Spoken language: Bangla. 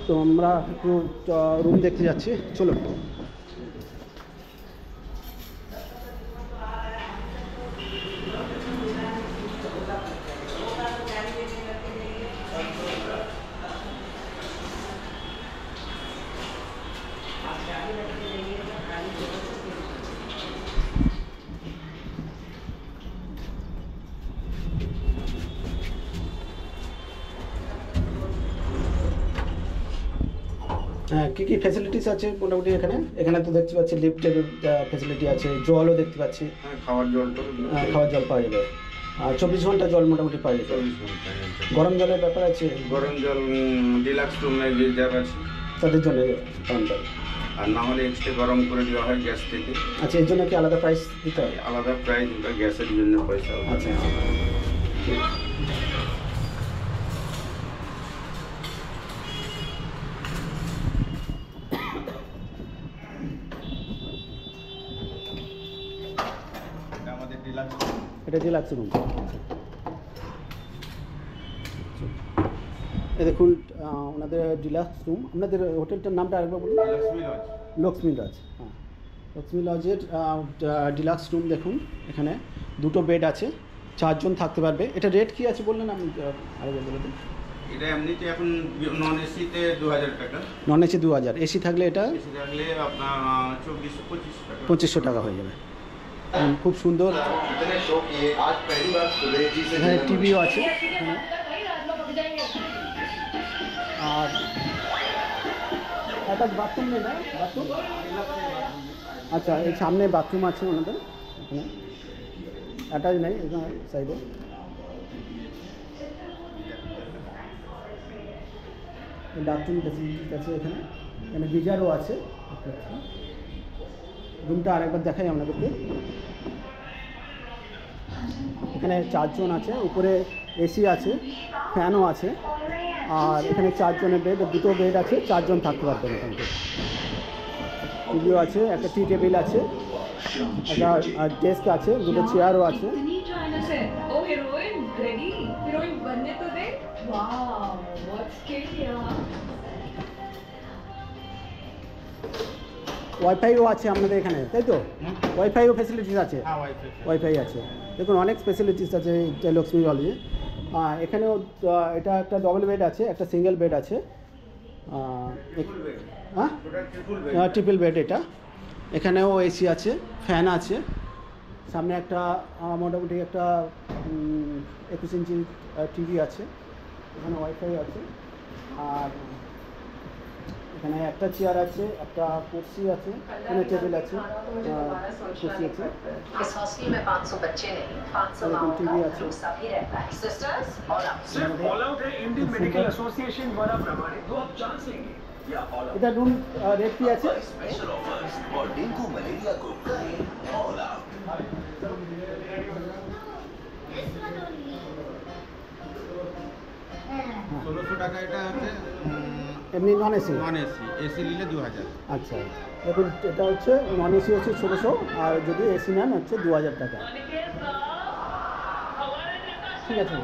তো আমরা একটু রুম দেখতে যাচ্ছি, চলো। হ্যাঁ, কী কী ফ্যাসিলিটিস আছে মোটামুটি এখানে? এখানে তো দেখতে পাচ্ছি লিফটের ফ্যাসিলিটি আছে, জলও দেখতে পাচ্ছি। খাওয়ার জল খাওয়ার জল পাওয়া যাবে, আর 24 ঘন্টা জল মোটামুটি পাওয়া যাবে। গরম জলের ব্যাপার আছে? গরম জল ডিলাক্স রুমে গিজার আছে তাদের জন্য গরম জল, আর না হলে এক্সট্রা গরম করে দেওয়া হয় গ্যাস থেকে। আচ্ছা, এর জন্য কি আলাদা প্রাইস দিতে হয়? আলাদা প্রাইস, গ্যাসের জন্য পয়সা। আচ্ছা, আমাদের ডিলাক্স, এটা ডিলাক্স রুম। এ দেখুন ওনাদের ডিলাক্স রুম। আপনাদের হোটেলটার নামটা আরেকবার বলুন। লক্ষ্মী লজ। হ্যাঁ, লক্ষ্মী লজের ডিলাক্স রুম দেখুন। এখানে 2টো বেড আছে, 4 জন থাকতে পারবে। এটা রেট কি আছে বললেন আপনি? আরেকবার বলে দিন। এটা এমনিতে এখন নন এসিতে 2000 টাকা, নন এসি 2000, এসি থাকলে এটা এসি থাকলে আপনার 2500 টাকা হয়ে যাবে। খুব সুন্দর। এখানে টিভিও আছে এখানে। আর একটা বাথরুম নেই না? বাথরুম, আচ্ছা, এই সামনে বাথরুম আছে ওনাদের এখানে, অ্যাটাচ নেই এখানে সাইডে। বাথরুম ফেসিলিটিস আছে এখানে, এখানে গিজারও আছে। রুমটা আরেকবার দেখাই আপনাদেরকে। এখানে 4 জন আছে, উপরে এসি আছে, ফ্যানও আছে, আর এখানে 4 জনের বেড, 2টো বেড আছে, 4 জন থাকতে পারবেন। এখানে টিভিও আছে, একটা টি টেবিল আছে, একটা ডেস্ক আছে, 2টো চেয়ারও আছে। ওয়াইফাইও আছে আপনাদের এখানে, তাই তো? ওয়াইফাইও ফ্যাসিলিটিস আছে? ওয়াইফাই আছে। দেখুন, অনেক ফ্যাসিলিটিস আছে লক্ষ্মী লজে। এখানেও এটা একটা ডবল বেড আছে, একটা সিঙ্গেল বেড আছে। হ্যাঁ, ট্রিপল বেড এটা। এখানেও এসি আছে, ফ্যান আছে। সামনে একটা মোটামুটি একটা 21 ইঞ্চি টিভি আছে। এখানে ওয়াইফাই আছে, আর এখানে একটা চেয়ার আছে, একটা কুর্সি আছে, এখানে টেবিল আছে, কুর্সি আছে, টিভি আছে। এটা রুম রেট কি আছে? টাকা। এটা হচ্ছে এমনি non AC? Non AC, AC নিলে 2000। আচ্ছা, দেখুন, এটা হচ্ছে নন এসি হচ্ছে 1600, আর যদি এসি নেন হচ্ছে 2000 টাকা। ঠিক আছে।